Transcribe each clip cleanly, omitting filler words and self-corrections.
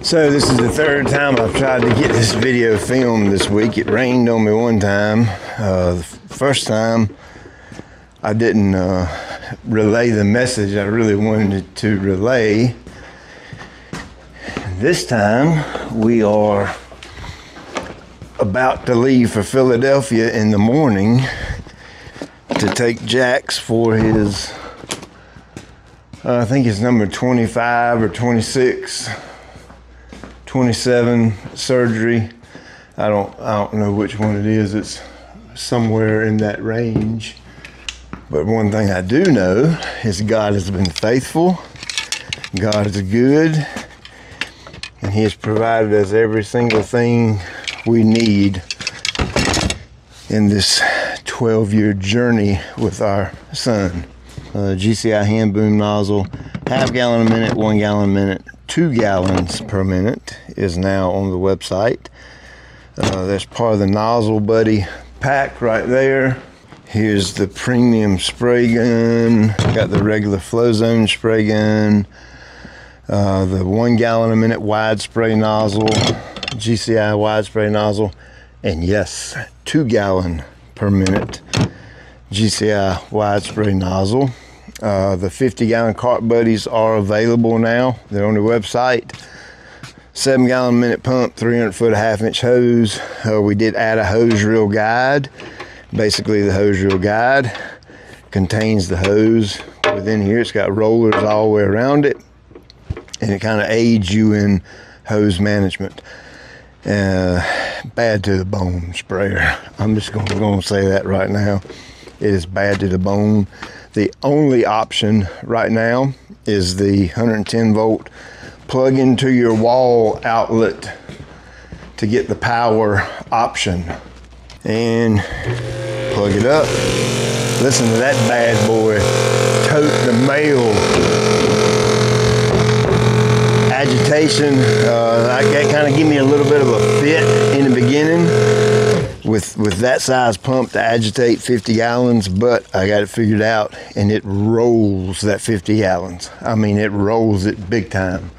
So this is the third time I've tried to get this video filmed this week. It rained on me one time. The first time I didn't relay the message I really wanted to relay. This time we are about to leave for Philadelphia in the morning to take Jax for his, I think it's number 25 or 26. 27 surgery. I don't know which one it is. It's somewhere in that range. But one thing I do know is God has been faithful. God is good. And He has provided us every single thing we need in this 12-year journey with our son. GCI hand boom nozzle, half gallon a minute, 1 gallon a minute, 2 gallons per minute is now on the website. That's part of the Nozzle Buddy pack right there. Here's the premium spray gun. Got the regular flow zone spray gun. The 1 gallon a minute wide spray nozzle, GCI wide spray nozzle, and yes, 2 gallon per minute GCI wide spray nozzle. The 50 gallon cart buddies are available now. They're on the website. 7 gallon a minute pump, 300 foot a half inch hose. We did add a hose reel guide. Basically the hose reel guide contains the hose within here. It's got rollers all the way around it, and it kind of aids you in hose management. Bad to the bone sprayer. I'm just going to say that right now. It is bad to the bone. The only option right now is the 110 volt plug into your wall outlet to get the power option. And plug it up. Listen to that bad boy tote the mail. Agitation, that kind of give me a little bit of a fit in the beginning with that size pump to agitate 50 gallons, but I got it figured out, and it rolls that 50 gallons. I mean, it rolls it big time.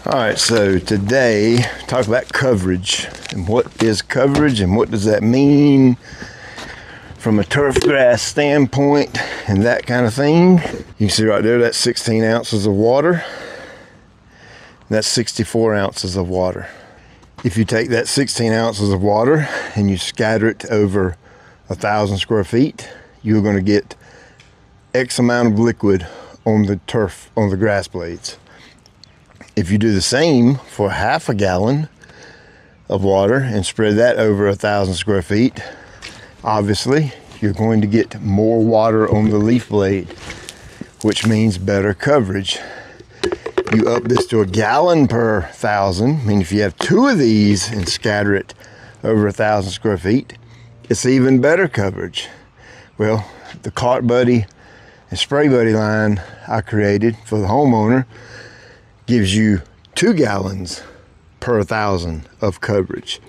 All right, so today, talk about coverage, and what is coverage, and what does that mean from a turf grass standpoint, and that kind of thing. You can see right there, that's 16 ounces of water. That's 64 ounces of water. If you take that 16 ounces of water and you scatter it over 1,000 square feet, you're going to get X amount of liquid on the turf, on the grass blades. If you do the same for half a gallon of water and spread that over 1,000 square feet, obviously you're going to get more water on the leaf blade, which means better coverage. You up this to 1 gallon per 1,000. I mean, if you have 2 of these and scatter it over 1,000 square feet, it's even better coverage. Well, the cart buddy and spray buddy line I created for the homeowner gives you 2 gallons per 1,000 of coverage,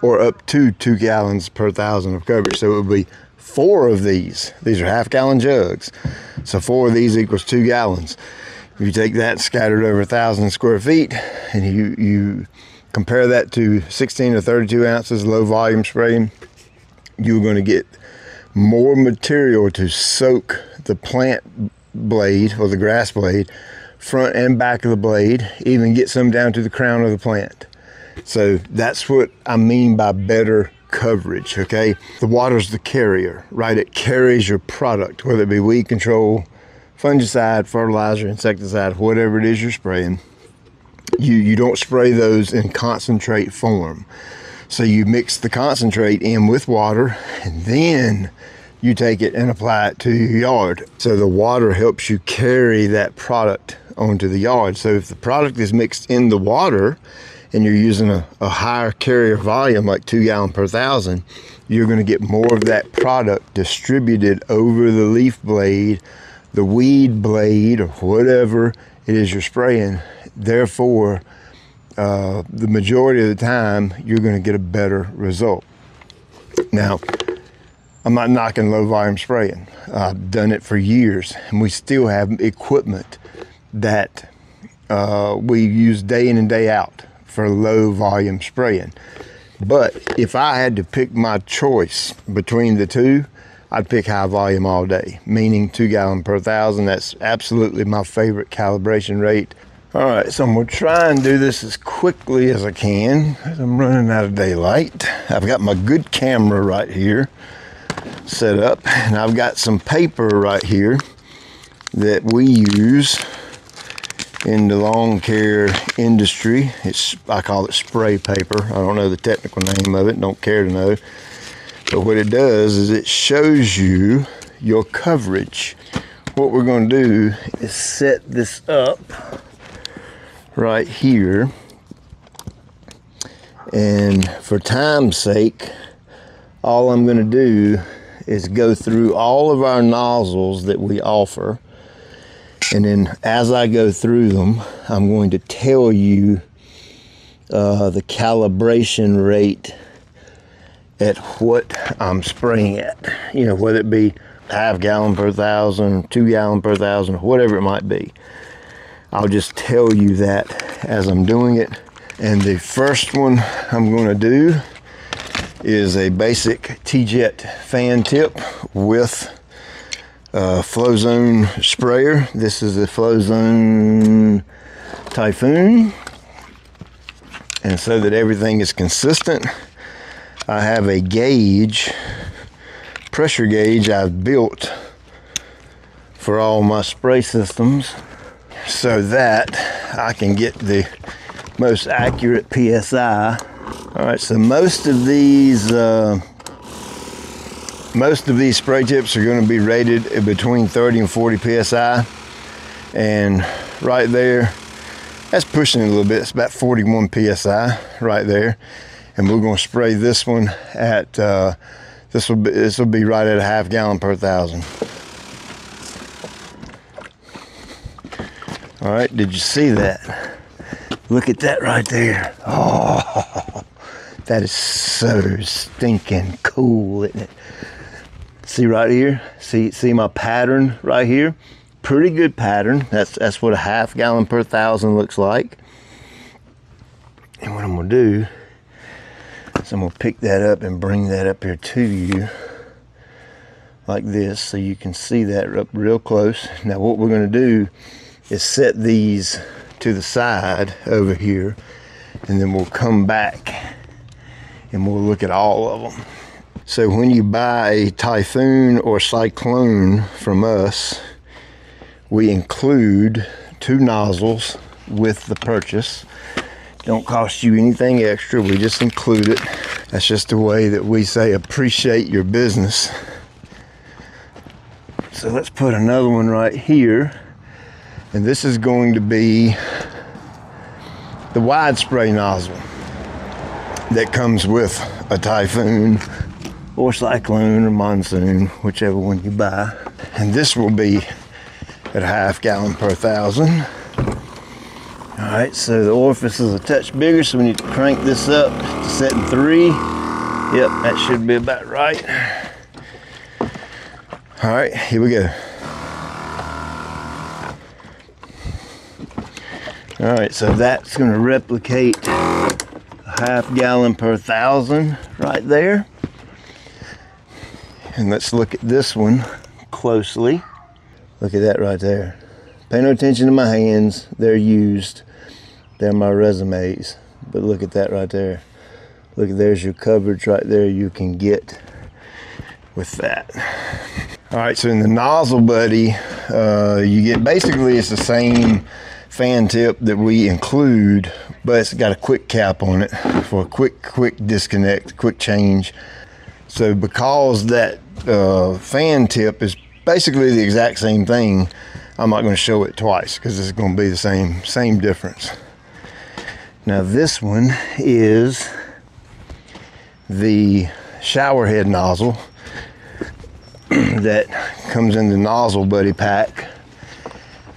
or up to 2 gallons per 1,000 of coverage. So it would be 4 of these. These are half gallon jugs. So 4 of these equals 2 gallons. If you take that scattered over 1,000 square feet and you compare that to 16 or 32 ounces low volume spraying, you're going to get more material to soak the plant blade or the grass blade, front and back of the blade, even get some down to the crown of the plant. So that's what I mean by better coverage, okay? The water's the carrier, right? It carries your product, whether it be weed control, fungicide, fertilizer, insecticide, whatever it is you're spraying. You don't spray those in concentrate form. So you mix the concentrate in with water, and then you take it and apply it to your yard. So the water helps you carry that product onto the yard. So if the product is mixed in the water and you're using a higher carrier volume, like 2 gallon per 1,000, you're going to get more of that product distributed over the leaf blade, the weed blade, or whatever it is you're spraying. Therefore, the majority of the time, you're going to get a better result. Now, I'm not knocking low volume spraying. I've done it for years, and we still have equipment that we use day in and day out for low volume spraying. But if I had to pick my choice between the two, I'd pick high volume all day, meaning 2 gallons per 1,000. That's absolutely my favorite calibration rate. All right, so I'm gonna try and do this as quickly as I can, as I'm running out of daylight. I've got my good camera right here set up, and I've got some paper right here that we use in the lawn care industry. I call it spray paper. I don't know the technical name of it, don't care to know. But what it does is it shows you your coverage. What we're going to do is set this up right here. And for time's sake, all I'm going to do is go through all of our nozzles that we offer. And then as I go through them, I'm going to tell you the calibration rate at what I'm spraying at. You know, whether it be 0.5 gallon per 1,000, 2 gallon per 1,000, whatever it might be. I'll just tell you that as I'm doing it. And the first one I'm going to do is a basic T-Jet fan tip with Flow Zone sprayer. This is a Flow Zone Typhoon. And so that everything is consistent, I have a gauge, pressure gauge I've built for all my spray systems so that I can get the most accurate PSI. All right, so most of these spray tips are going to be rated between 30 and 40 PSI. And right there, that's pushing it a little bit. It's about 41 PSI right there. And we're going to spray this one at, this will be right at 0.5 gallon per 1,000. All right, did you see that? Look at that right there. Oh, that is so stinking cool, isn't it? See right here? See my pattern right here? Pretty good pattern. That's what a 0.5 gallon per 1,000 looks like. And what I'm gonna do is I'm gonna pick that up and bring that up here to you like this so you can see that up real close. Now what we're gonna do is set these to the side over here, and then we'll come back and we'll look at all of them. So when you buy a Typhoon or Cyclone from us, we include 2 nozzles with the purchase. Don't cost you anything extra, we just include it. That's just the way that we say appreciate your business. So let's put another one right here. And this is going to be the wide spray nozzle that comes with a Typhoon or Cyclone or Monsoon, whichever one you buy. And this will be at 0.5 gallon per 1,000. All right, so the orifice is a touch bigger, so we need to crank this up to setting 3. Yep, that should be about right. All right, here we go. All right, so that's gonna replicate a 0.5 gallon per 1,000 right there. And let's look at this one closely. Look at that right there. Pay no attention to my hands, they're used. They're my resumes, but look at that right there. Look, there's your coverage right there you can get with that. All right, so in the nozzle buddy, you get, basically it's the same fan tip that we include, but it's got a quick cap on it for a quick disconnect, quick change. So because that fan tip is basically the exact same thing, I'm not going to show it twice because it's going to be the same difference. Now this one is the shower head nozzle that comes in the Nozzle Buddy pack,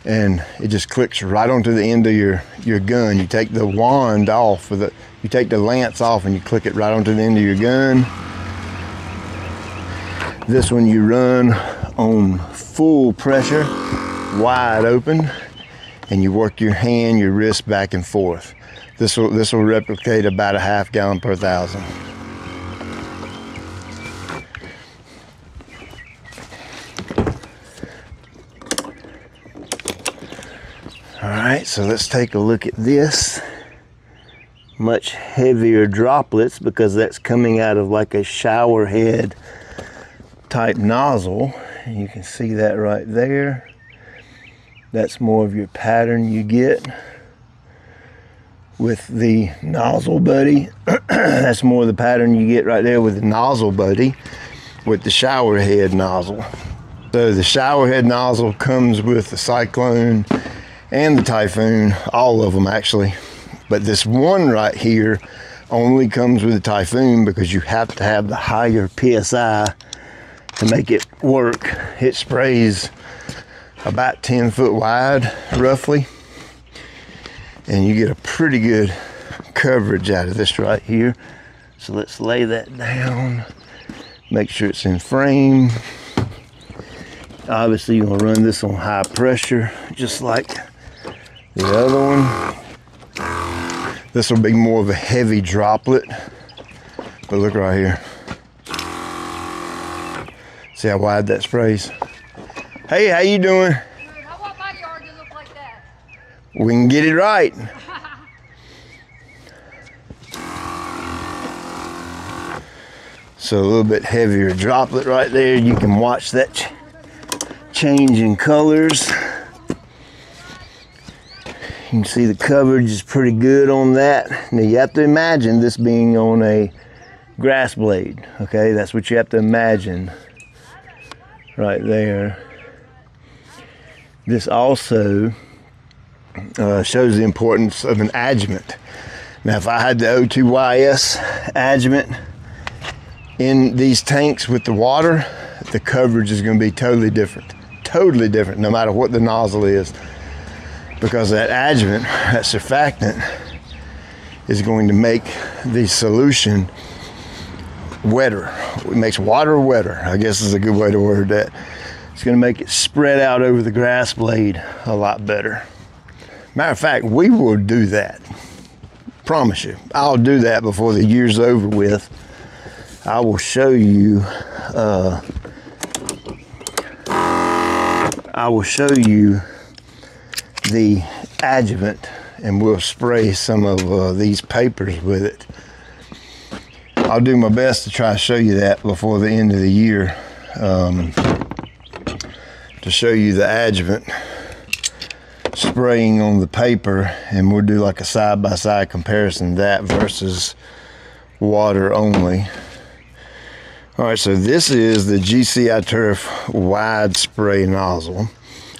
and it just clicks right onto the end of your gun. You take the wand off, you take the lance off and you click it right onto the end of your gun. This one you run on full pressure, wide open, and you work your hand, your wrist back and forth. This will replicate about a half gallon per thousand. All right, so let's take a look at this. Much heavier droplets because that's coming out of like a shower head type nozzle. And you can see that right there. That's more of your pattern you get with the Nozzle Buddy. That's more of the pattern you get right there with the Nozzle Buddy with the shower head nozzle. So the shower head nozzle comes with the Cyclone and the Typhoon, all of them actually. But this one right here only comes with the Typhoon because you have to have the higher PSI to make it work. It sprays about 10 foot wide, roughly. And you get a pretty good coverage out of this right here. So let's lay that down. Make sure it's in frame. Obviously, you're gonna run this on high pressure, just like the other one. This will be more of a heavy droplet, but look right here. See how wide that sprays? Hey, how you doing? Good. I want my yard to look like that. We can get it right. So a little bit heavier droplet right there. You can watch that change in colors. You can see the coverage is pretty good on that. Now you have to imagine this being on a grass blade, okay? That's what you have to imagine right there. This also shows the importance of an adjuvant. Now if I had the O2YS adjuvant in these tanks with the water, the coverage is going to be totally different, no matter what the nozzle is. Because that adjuvant, that surfactant, is going to make the solution wetter. It makes water wetter, I guess is a good way to word that. It's going to make it spread out over the grass blade a lot better. Matter of fact, we will do that. Promise you. I'll do that before the year's over with. I will show you the adjuvant, and we'll spray some of these papers with it. I'll do my best to try to show you that before the end of the year, to show you the adjuvant spraying on the paper, and we'll do like a side-by-side comparison of that versus water only. All right, so this is the GCI Turf wide spray nozzle.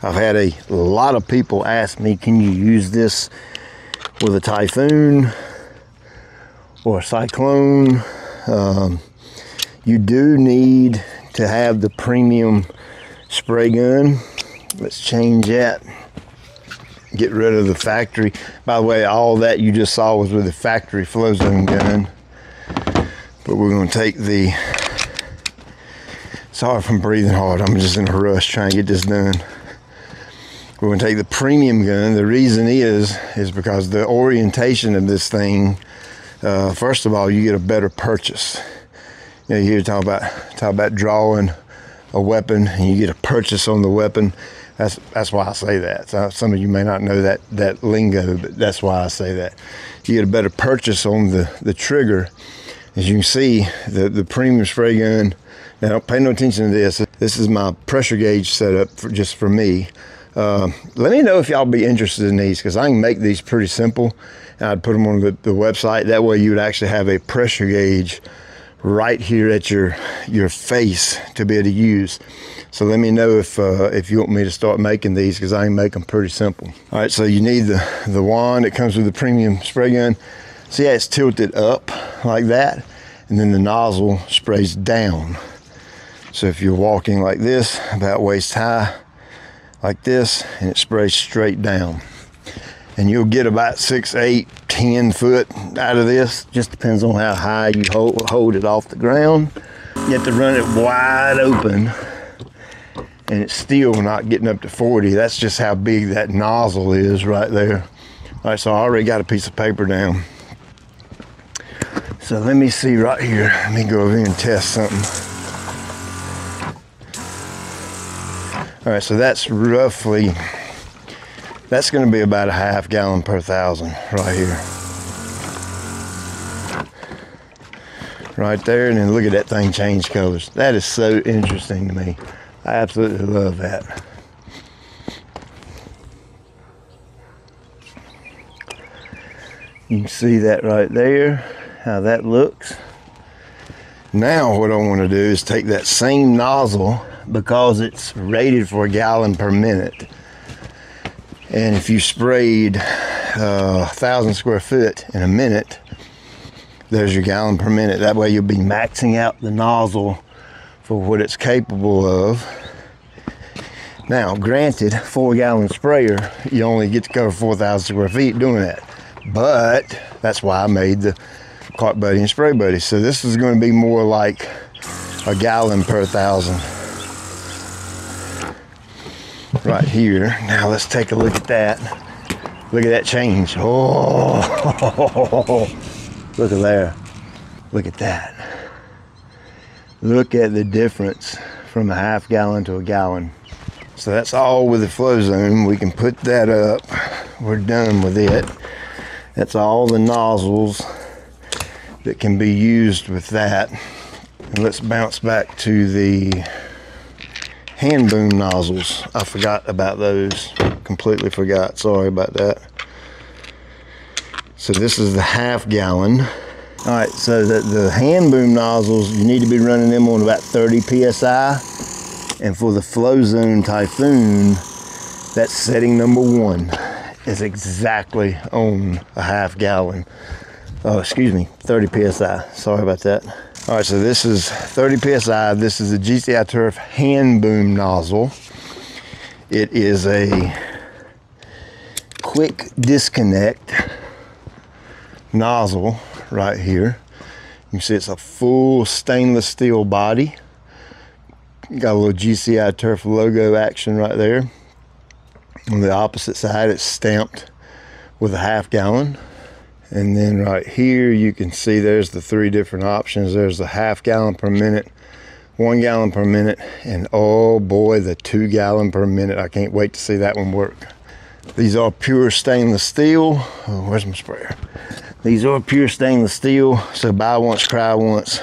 I've had a lot of people ask me, can you use this with a Typhoon or a Cyclone? You do need to have the premium spray gun. Let's change that. Get rid of the factory. By the way, all that you just saw was with the factory flow zone gun. But we're going to take the... Sorry if I'm breathing hard. I'm just in a rush trying to get this done. We're going to take the premium gun. The reason is because the orientation of this thing, first of all, you get a better purchase. You know, you hear talk about drawing a weapon and you get a purchase on the weapon. That's why I say that. So some of you may not know that lingo, but that's why I say that. You get a better purchase on the trigger. As you can see, the premium spray gun. Now, pay no attention to this. This is my pressure gauge setup just for me. Let me know if y'all be interested in these, because I can make these pretty simple, and I'd put them on the website. That way you would actually have a pressure gauge right here at your face to be able to use. So let me know if you want me to start making these, because I can make them pretty simple. All right, so you need the wand. It comes with the premium spray gun. See how it's tilted up like that? And then the nozzle sprays down. So if you're walking like this, about waist high, like this, and it sprays straight down. And you'll get about 6, 8, 10 foot out of this. Just depends on how high you hold it off the ground. You have to run it wide open and it's still not getting up to 40. That's just how big that nozzle is right there. All right, so I already got a piece of paper down. So let me see right here. Let me go over here and test something. All right, so that's roughly, that's gonna be about a half gallon per thousand right here. Right there, and then look at that thing change colors. That is so interesting to me. I absolutely love that. You can see that right there, how that looks. Now what I want to do is take that same nozzle, because it's rated for a gallon per minute. And if you sprayed 1,000 square foot in a minute, there's your gallon per minute. That way you'll be maxing out the nozzle for what it's capable of. Now, granted, 4-gallon sprayer, you only get to cover 4,000 square feet doing that. But that's why I made the Cart Buddy and Spray Buddy. So this is going to be more like a gallon per thousand. Right here. Now let's take a look at that. Look at that change. Oh, look at there. Look at that. Look at the difference from a half gallon to a gallon. So that's all with the flow zone. We can put that up. We're done with it. That's all the nozzles that can be used with that. And let's bounce back to the hand boom nozzles. I forgot about those. Completely forgot. Sorry about that. So this is the half gallon. All right, so the hand boom nozzles, you need to be running them on about 30 PSI. And for the Flow Zone Typhoon, that's setting number 1. Is exactly on a half gallon. Oh, excuse me, 30 PSI. Sorry about that. All right, so this is 30 PSI. This is a GCI Turf hand boom nozzle. It is a quick disconnect nozzle right here. You can see it's a full stainless steel body. Got a little GCI Turf logo action right there. On the opposite side, it's stamped with a half gallon. And then right here, you can see there's the 3 different options. There's the half gallon per minute, 1 gallon per minute, and oh boy, the 2 gallon per minute. I can't wait to see that one work. These are pure stainless steel. Oh, where's my sprayer? These are pure stainless steel, so buy once, cry once.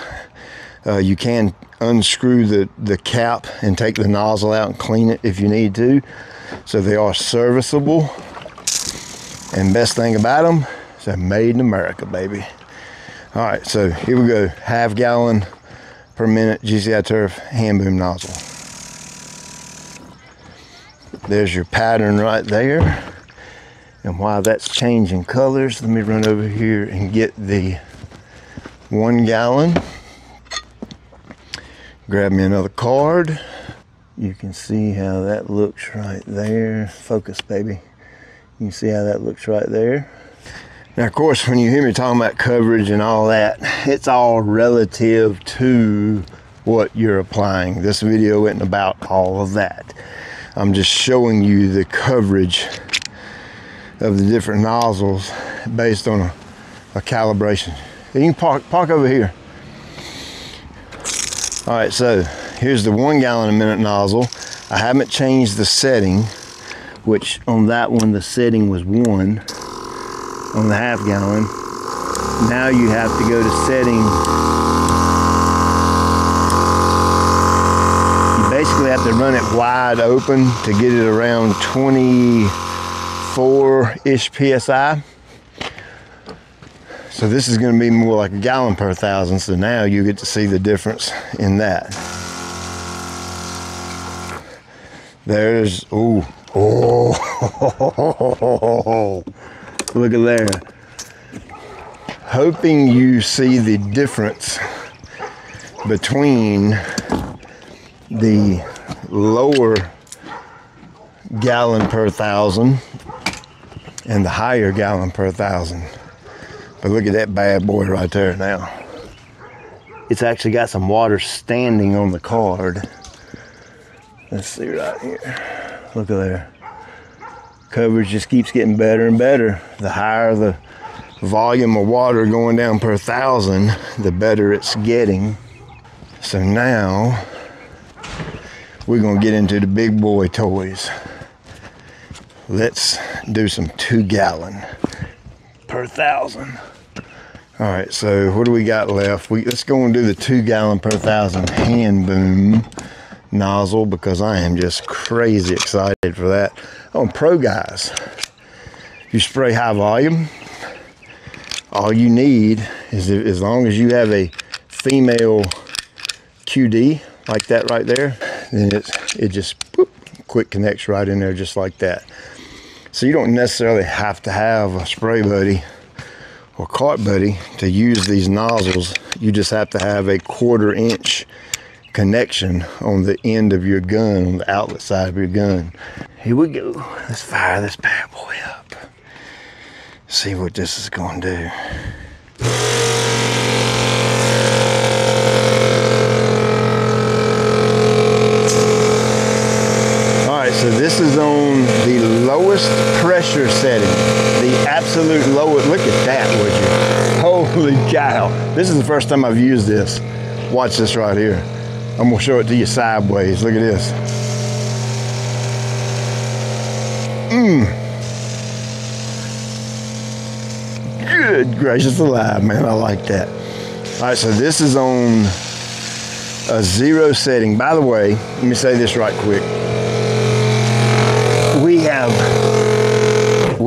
You can unscrew the cap and take the nozzle out and clean it if you need to. So they are serviceable. And best thing about them is they're made in America, baby. All right, so here we go. Half gallon per minute GCI Turf hand boom nozzle. There's your pattern right there. And while that's changing colors, let me run over here and get the 1 gallon. Grab me another card. You can see how that looks right there. Focus, baby. You can see how that looks right there. Now, of course, when you hear me talking about coverage and all that, it's all relative to what you're applying. This video isn't about all of that. I'm just showing you the coverage of the different nozzles based on a calibration. You can park over here. All right, so here's the 1 gallon a minute nozzle. I haven't changed the setting, which on that one, the setting was 1 on the half gallon. Now you have to go to setting. You basically have to run it wide open to get it around 24-ish PSI. So this is going to be more like a gallon per thousand. So now you get to see the difference in that. There's, oh, look at there. Hoping you see the difference between the lower gallon per thousand and the higher gallon per thousand. But look at that bad boy right there now. It's actually got some water standing on the card. Let's see right here. Look at there. Coverage just keeps getting better and better. The higher the volume of water going down per 1,000, the better it's getting. So now we're gonna get into the big boy toys. Let's do some 2 gallon per 1,000. All right, so what do we got left? Let's go and do the 2 gallon per 1,000 hand boom nozzle, because I am just crazy excited for that. Oh, pro guys, you spray high volume, all you need is, as long as you have a female QD like that right there, then it just boop, quick connects right in there just like that. So you don't necessarily have to have a spray buddy or cart buddy to use these nozzles. You just have to have a 1/4 inch connection on the end of your gun, on the outlet side of your gun. Here we go. Let's fire this bad boy up. See what this is going to do. All right, so this is on the lowest pressure setting, the absolute lowest. Look at that, would you? Holy cow. This is the first time I've used this. Watch this right here. I'm gonna show it to you sideways. Look at this. Good gracious alive, man. I like that. All right, so this is on a 0 setting. By the way, let me say this right quick. We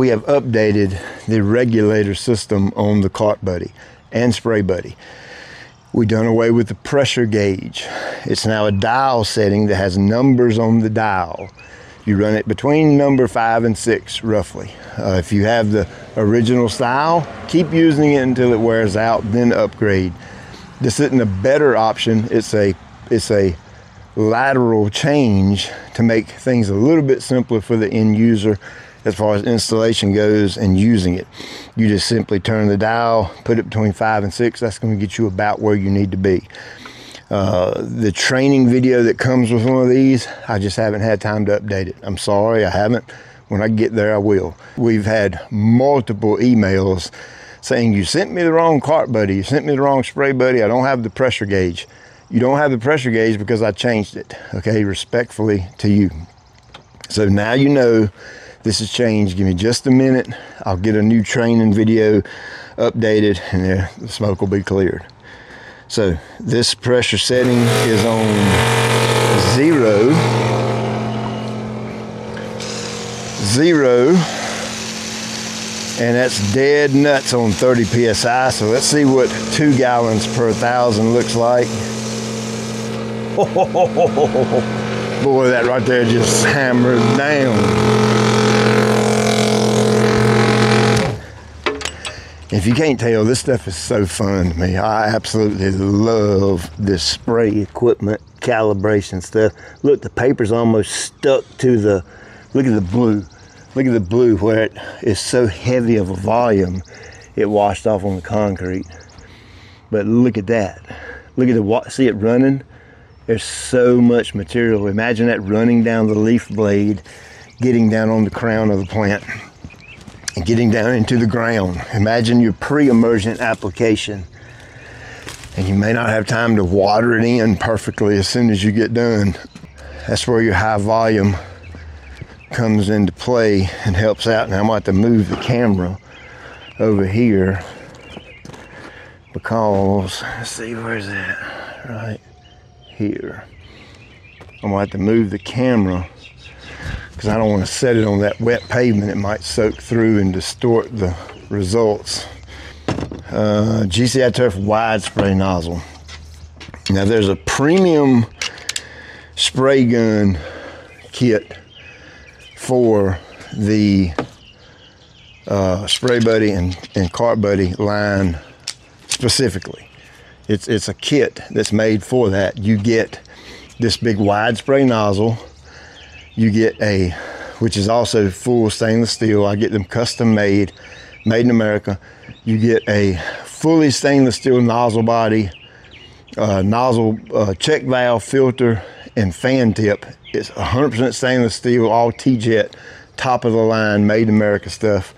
have updated the regulator system on the cart buddy and spray buddy. We've done away with the pressure gauge. It's now a dial setting that has numbers on the dial. You run it between number 5 and 6, roughly. If you have the original style, keep using it until it wears out, then upgrade. This isn't a better option. It's a lateral change to make things a little bit simpler for the end user as far as installation goes and using it. You just simply turn the dial, put it between 5 and 6. That's going to get you about where you need to be. The training video that comes with one of these, I just haven't had time to update it. I'm sorry, I haven't. When I get there, I will. We've had multiple emails saying, you sent me the wrong cart buddy, you sent me the wrong spray buddy, I don't have the pressure gauge. You don't have the pressure gauge because I changed it, okay, respectfully to you. So now you know this has changed. Give me just a minute. I'll get a new training video updated and the smoke will be cleared. So this pressure setting is on 0. And that's dead nuts on 30 PSI. So let's see what 2 gallons per 1,000 looks like. Boy, that right there just hammered down. If you can't tell, this stuff is so fun to me. I absolutely love this spray equipment, calibration stuff. Look, the paper's almost stuck to the, look at the blue. Look at the blue where it is so heavy of a volume, it washed off on the concrete. But look at that. Look at the, see it running? There's so much material. Imagine that running down the leaf blade, getting down on the crown of the plant and getting down into the ground. Imagine your pre-emergent application. And you may not have time to water it in perfectly as soon as you get done. That's where your high volume comes into play and helps out. Now I'm going to have to move the camera over here because, let's see, where's that? Right here. I'm going to have to move the camera because I don't want to set it on that wet pavement. It might soak through and distort the results. GCI Turf wide spray nozzle. Now there's a premium spray gun kit for the spray buddy and cart buddy line specifically. It's a kit that's made for that. You get this big wide spray nozzle. You get which is also full stainless steel. I get them custom made in America. You get a fully stainless steel nozzle body, nozzle check valve filter, and fan tip. It's 100% stainless steel, all T-Jet, top of the line, made in America stuff.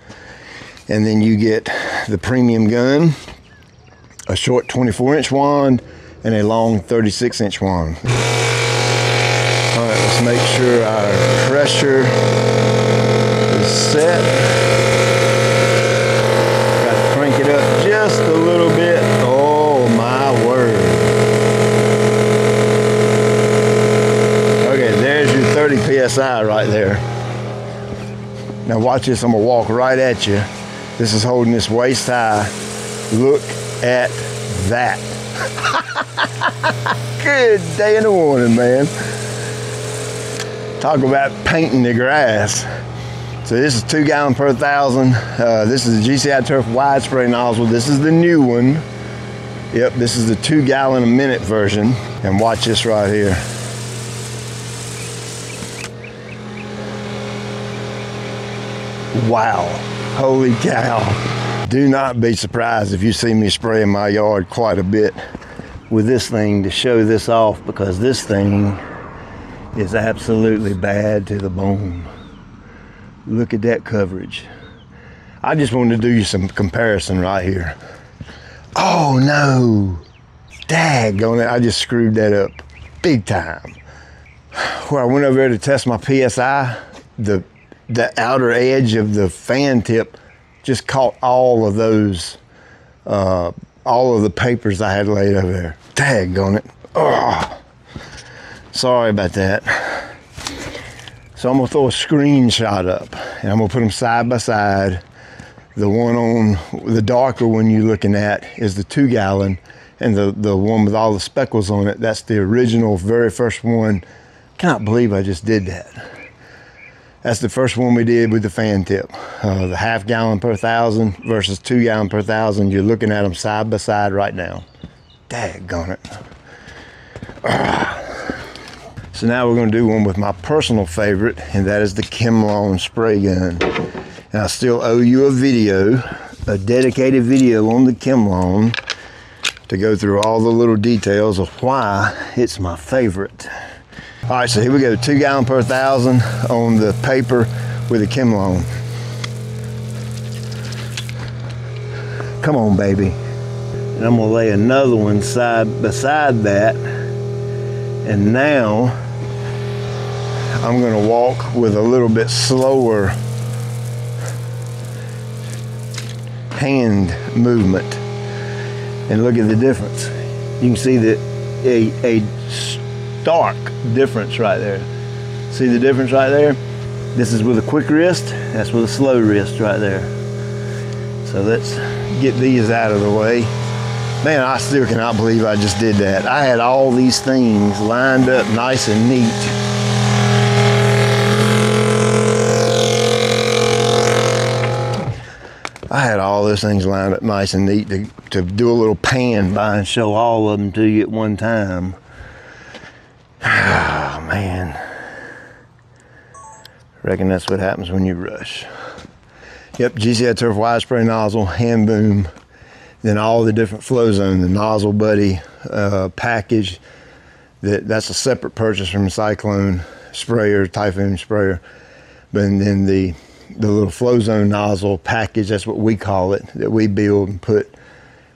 And then you get the premium gun, a short 24-inch wand, and a long 36-inch wand. All right, let's make sure our pressure is set. Got to crank it up just a little bit. Oh my word. Okay, there's your 30 PSI right there. Now watch this, I'm gonna walk right at you. This is holding this waist high. Look at that. Good day in the morning, man. Talk about painting the grass. So this is 2 gallon per 1,000. This is the GCI Turf wide spray nozzle. This is the new one. Yep, this is the 2 gallon a minute version. And watch this right here. Wow, holy cow. Do not be surprised if you see me spray in my yard quite a bit with this thing to show this off, because this thing is absolutely bad to the bone. Look at that coverage. I just wanted to do you some comparison right here. Oh no, daggone it, I just screwed that up big time. Where I went over there to test my PSI, the outer edge of the fan tip just caught all of those, all of the papers I had laid over there. Daggone it. Oh, sorry about that. So I'm gonna throw a screenshot up and I'm gonna put them side by side. The one on, the darker one you're looking at is the 2 gallon, and the one with all the speckles on it, that's the original, very first one. Cannot believe I just did that. That's the first one we did with the fan tip. The 1/2 gallon per 1,000 versus 2 gallon per 1,000. You're looking at them side by side right now. Daggone it. So now we're gonna do one with my personal favorite, and that is the Chemlon spray gun. And I still owe you a video, a dedicated video on the Chemlon to go through all the little details of why it's my favorite. All right, so here we go, 2 gallon per 1,000 on the paper with a Chemlon. Come on, baby. And I'm gonna lay another one side beside that. And now I'm gonna walk with a little bit slower hand movement. And look at the difference. You can see that a stark difference right there. See the difference right there? This is with a quick wrist, that's with a slow wrist right there. So let's get these out of the way. Man, I still cannot believe I just did that. I had all these things lined up nice and neat. I had all those things lined up nice and neat to do a little pan by and show all of them to you at one time. Oh, man. Reckon that's what happens when you rush. Yep, GCI Turf wide spray nozzle, hand boom, then all the different flow zone, the nozzle buddy package. That's a separate purchase from Cyclone sprayer, Typhoon sprayer. But then the little flow zone nozzle package, that's what we call it, that we build and put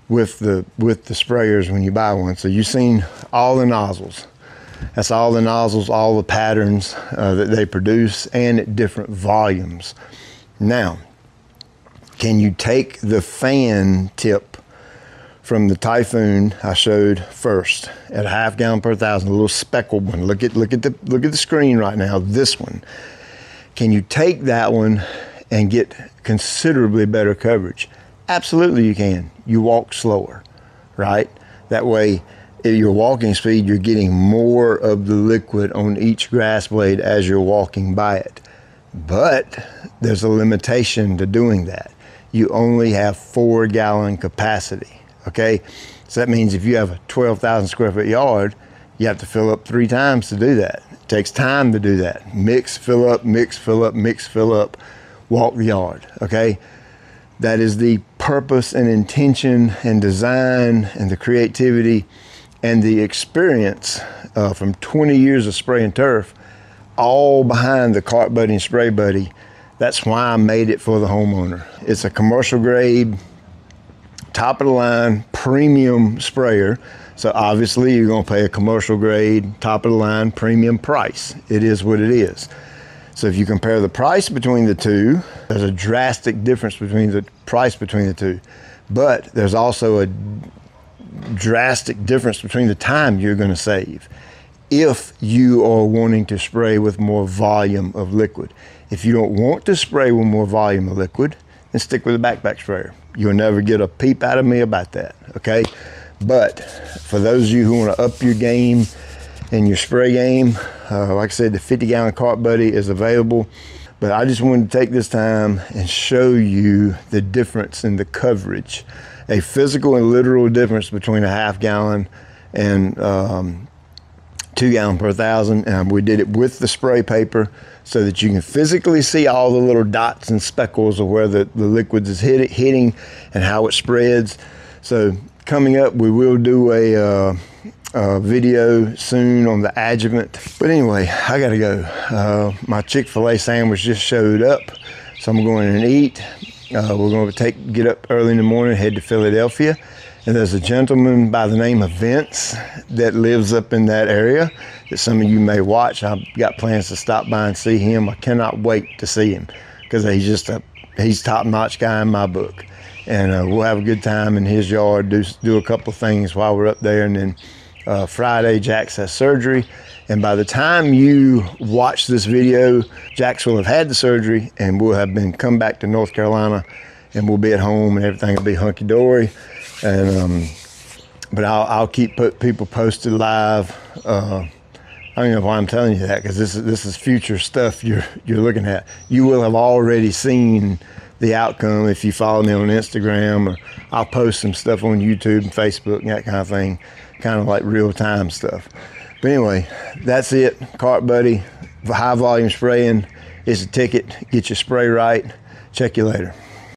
with the sprayers when you buy one. So you've seen all the nozzles. That's all the nozzles, all the patterns that they produce, and at different volumes. Now, can you take the fan tip from the Typhoon I showed first at a 1/2 gallon per 1,000, a little speckled one? Look at the screen right now. This one. Can you take that one and get considerably better coverage? Absolutely, you can. You walk slower, right? That way, at your walking speed, you're getting more of the liquid on each grass blade as you're walking by it. But there's a limitation to doing that. You only have 4 gallon capacity, okay? So that means if you have a 12,000 square foot yard, you have to fill up 3 times to do that. It takes time to do that. Mix, fill up, mix, fill up, mix, fill up, walk the yard, okay? That is the purpose and intention and design and the creativity and the experience from 20 years of spraying turf, all behind the Cart Buddy and Spray Buddy. That's why I made it for the homeowner. It's a commercial grade, top of the line, premium sprayer. So obviously you're gonna pay a commercial grade, top of the line, premium price. It is what it is. So if you compare the price between the two, there's a drastic difference between the price between the two. But there's also a drastic difference between the time you're gonna save if you are wanting to spray with more volume of liquid. If you don't want to spray with more volume of liquid, then stick with a backpack sprayer. You'll never get a peep out of me about that, okay? But for those of you who want to up your game and your spray game, like I said, the 50-gallon Cart Buddy is available. But I just wanted to take this time and show you the difference in the coverage, a physical and literal difference between a half gallon and 2 gallon per thousand. And we did it with the spray paper so that you can physically see all the little dots and speckles of where the liquids is hitting and how it spreads. So coming up, we will do a video soon on the adjuvant. But anyway, I gotta go. My Chick-fil-A sandwich just showed up, so I'm going and eat. We're going to get up early in the morning, head to Philadelphia. And there's a gentleman by the name of Vince that lives up in that area that some of you may watch. I've got plans to stop by and see him. I cannot wait to see him because he's top-notch guy in my book. And we'll have a good time in his yard, do a couple of things while we're up there. And then Friday, Jax has surgery. And by the time you watch this video, Jax will have had the surgery and we'll have come back to North Carolina, and we'll be at home and everything will be hunky-dory. And but I'll keep people posted live. I don't know why I'm telling you that, because this is future stuff you're looking at. You will have already seen the outcome if you follow me on Instagram, or I'll post some stuff on YouTube and Facebook and that kind of thing, kind of like real-time stuff. But anyway, that's it. Cart Buddy, high volume spraying is a ticket. Get your spray right. Check you later.